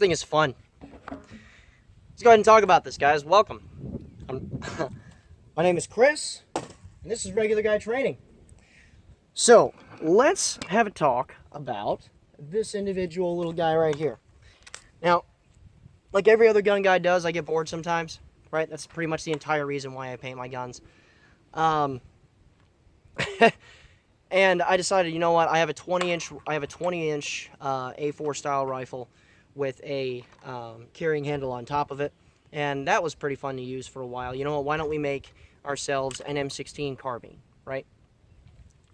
thing is fun. Let's go ahead and talk about this, guys. Welcome. My name is Chris, and this is Regular Guy Training. So, let's have a talk about this individual little guy right here. Now, like every other gun guy does, I get bored sometimes, right? That's pretty much the entire reason why I paint my guns. And I decided, you know what? I have a 20-inch A4 style rifle with a carrying handle on top of it, and that was pretty fun to use for a while. You know what? Why don't we make ourselves an M16 carbine, right?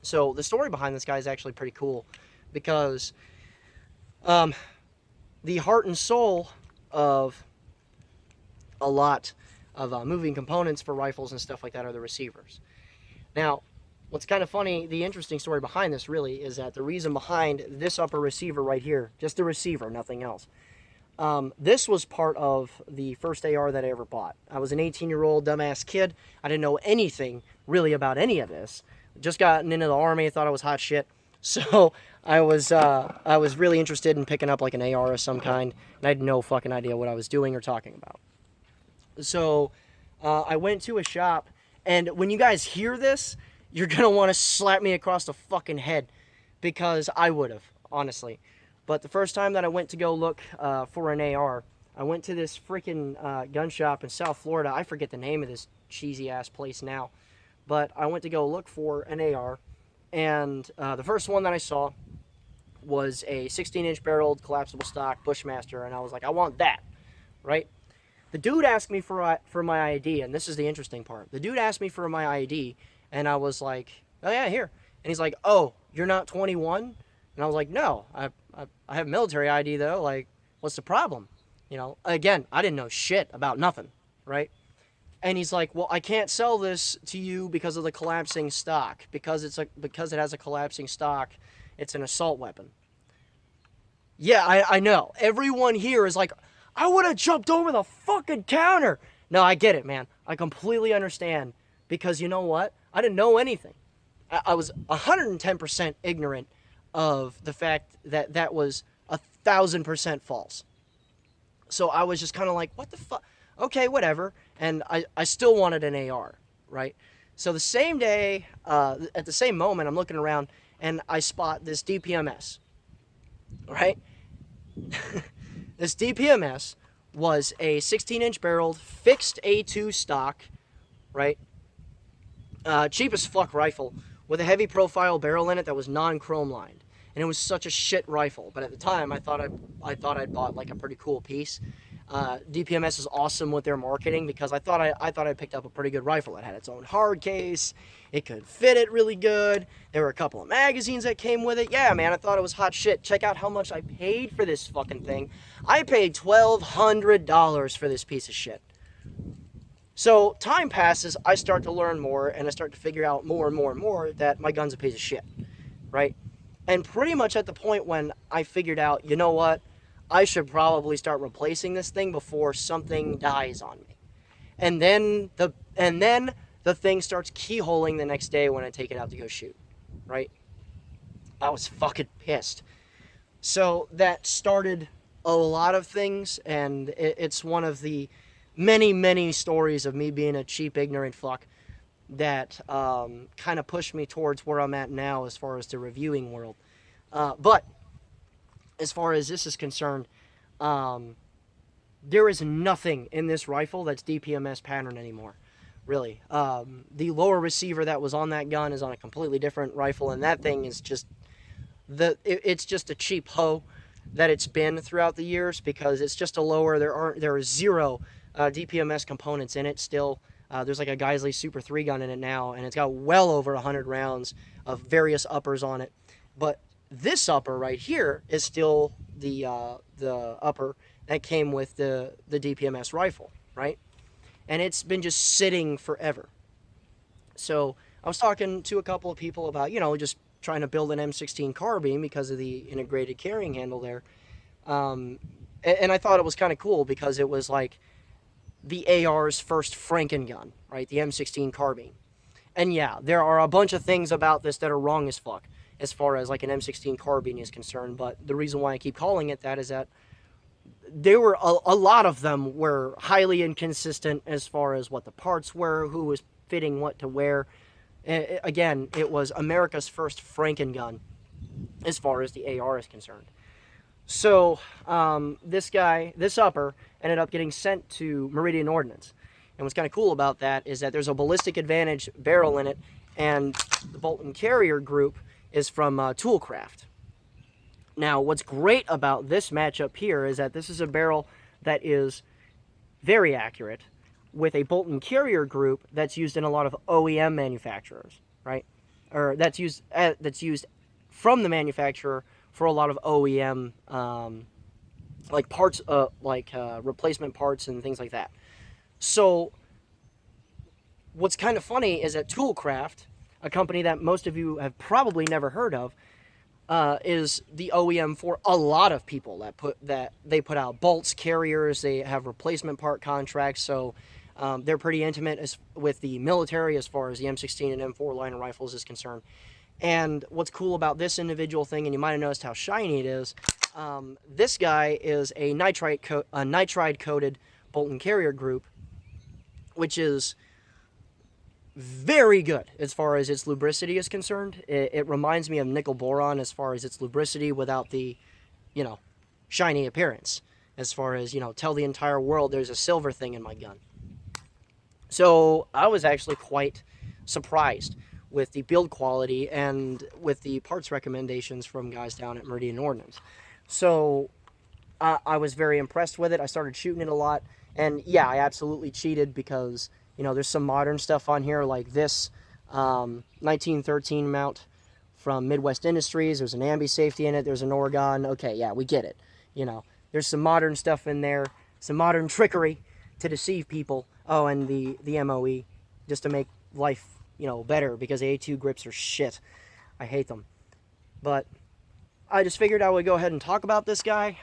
So the story behind this guy is actually pretty cool, because the heart and soul of a lot of moving components for rifles and stuff like that are the receivers. Now, what's kind of funny, the interesting story behind this really is that the reason behind this upper receiver right here, just the receiver, nothing else, this was part of the first AR that I ever bought. I was an 18-year-old dumbass kid. I didn't know anything really about any of this. Just gotten into the Army, thought I was hot shit. So I was really interested in picking up like an AR of some kind, and I had no fucking idea what I was doing or talking about. So I went to a shop, and when you guys hear this, you're going to want to slap me across the fucking head, because I would have, honestly. But the first time that I went to go look for an AR, I went to this freaking gun shop in South Florida. I forget the name of this cheesy-ass place now. But I went to go look for an AR, and the first one that I saw was a 16-inch barreled collapsible stock Bushmaster, and I was like, I want that, right? The dude asked me for my ID, and this is the interesting part. The dude asked me for my ID, and I was like, oh yeah, here. And he's like, oh, you're not 21? And I was like, no, I have military ID though. Like, what's the problem? You know, again, I didn't know shit about nothing, right? And he's like, well, I can't sell this to you because of the collapsing stock. Because it has a collapsing stock, it's an assault weapon. Yeah, I know. Everyone here is like, I would have jumped over the fucking counter. No, I get it, man. I completely understand. Because you know what? I didn't know anything. I was 110% ignorant of the fact that that was 1,000% false. So I was just kind of like, what the fuck? Okay, whatever. And I still wanted an AR, right? So the same day, at the same moment, I'm looking around and I spot this DPMS, right? This DPMS was a 16-inch barreled fixed A2 stock, right? Cheap as fuck rifle with a heavy profile barrel in it that was non-chrome lined. And it was such a shit rifle, but at the time I thought I'd bought like a pretty cool piece. DPMS is awesome with their marketing, because I thought I picked up a pretty good rifle. It had its own hard case. It could fit it really good. There were a couple of magazines that came with it. Yeah, man, I thought it was hot shit. Check out how much I paid for this fucking thing. I paid $1,200 for this piece of shit. So time passes, I start to learn more, and I start to figure out more and more and more that my gun's a piece of shit, right? And pretty much at the point when I figured out, you know what, I should probably start replacing this thing before something dies on me. And then the thing starts keyholing the next day when I take it out to go shoot, right? I was fucking pissed. So that started a lot of things, and it's one of the many, many stories of me being a cheap, ignorant fuck that kind of pushed me towards where I'm at now as far as the reviewing world. But as far as this is concerned, there is nothing in this rifle that's DPMS pattern anymore, really. The lower receiver that was on that gun is on a completely different rifle, and that thing is just it's just a cheap hoe that it's been throughout the years, because it's just a lower. There are zero DPMS components in it still. There's like a Geisley Super 3 gun in it now, and it's got well over 100 rounds of various uppers on it. But this upper right here is still the upper that came with the DPMS rifle, right? And it's been just sitting forever. So I was talking to a couple of people about, you know, just trying to build an M16 carbine because of the integrated carrying handle there. And I thought it was kind of cool, because it was like the AR's first Franken gun, right? The M16 carbine. And yeah, there are a bunch of things about this that are wrong as fuck as far as like an M16 carbine is concerned, but the reason why I keep calling it that is that there were a lot of them were highly inconsistent as far as what the parts were, who was fitting what to where. Again, it was America's first Franken gun as far as the AR is concerned. So this upper, ended up getting sent to Meridian Ordnance. And what's kind of cool about that is that there's a ballistic advantage barrel in it, and the bolt and carrier group is from Toolcraft. Now, what's great about this matchup here is that this is a barrel that is very accurate with a bolt and carrier group that's used in a lot of OEM manufacturers, right? Or that's used from the manufacturer for a lot of OEM like parts, replacement parts and things like that. So what's kind of funny is that Toolcraft, a company that most of you have probably never heard of, is the OEM for a lot of people that they put out bolts, carriers, they have replacement part contracts, so they're pretty intimate with the military as far as the M16 and M4 line of rifles is concerned. And what's cool about this individual thing, and you might have noticed how shiny it is, this guy is a nitride coated bolt and carrier group, which is very good as far as its lubricity is concerned. It reminds me of nickel boron as far as its lubricity without the, shiny appearance. As far as, tell the entire world there's a silver thing in my gun. So I was actually quite surprised with the build quality and with the parts recommendations from guys down at Meridian Ordnance. So I was very impressed with it. I started shooting it a lot. And yeah, I absolutely cheated because, there's some modern stuff on here like this 1913 mount from Midwest Industries. There's an ambi safety in it. There's an Oregon. Okay, yeah, we get it. There's some modern stuff in there, some modern trickery to deceive people. Oh, and the MOE, just to make life, better, because the A2 grips are shit. I hate them. But I just figured I would go ahead and talk about this guy.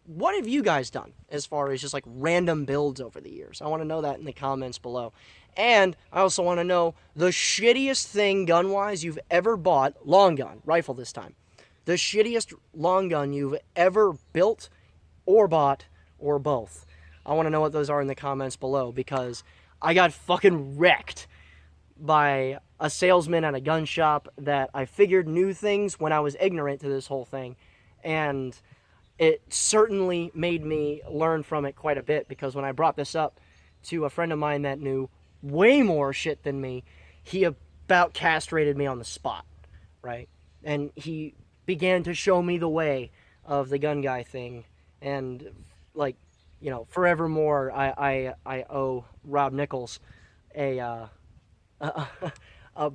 What have you guys done as far as just like random builds over the years? I want to know that in the comments below. And I also want to know the shittiest thing gun-wise you've ever bought, long gun, rifle this time. The shittiest long gun you've ever built or bought or both. I want to know what those are in the comments below, because I got fucking wrecked by a salesman at a gun shop that I figured knew things when I was ignorant to this whole thing. And it certainly made me learn from it quite a bit, because when I brought this up to a friend of mine that knew way more shit than me, he about castrated me on the spot, right? And he began to show me the way of the gun guy thing. And forevermore, I owe Rob Nichols a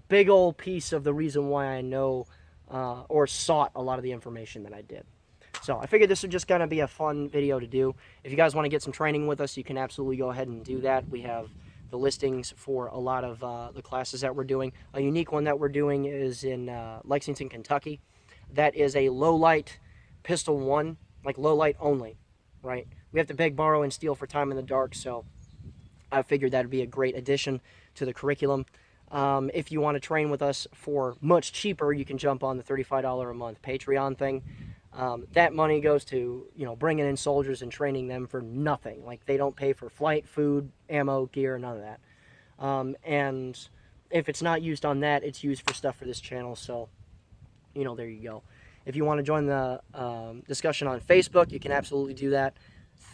big old piece of the reason why I know or sought a lot of the information that I did. So I figured this would just kind of be a fun video to do. If you guys want to get some training with us, you can absolutely go ahead and do that. We have the listings for a lot of the classes that we're doing. A unique one that we're doing is in Lexington, Kentucky. That is a low light pistol one, like low light only, right? We have to beg, borrow, and steal for time in the dark, so I figured that would be a great addition to the curriculum. If you want to train with us for much cheaper, you can jump on the $35 a month Patreon thing. That money goes to, bringing in soldiers and training them for nothing. Like, they don't pay for flight, food, ammo, gear, none of that. And if it's not used on that, it's used for stuff for this channel, so, there you go. If you want to join the discussion on Facebook, you can absolutely do that.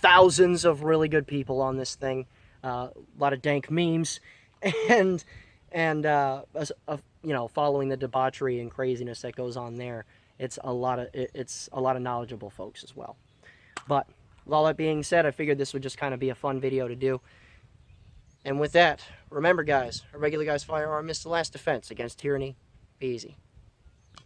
Thousands of really good people on this thing. A lot of dank memes. And following the debauchery and craziness that goes on there. It's a lot of knowledgeable folks as well. But with all that being said, I figured this would just kind of be a fun video to do. And with that, remember guys, a regular guy's firearm is the last defense against tyranny. Be easy.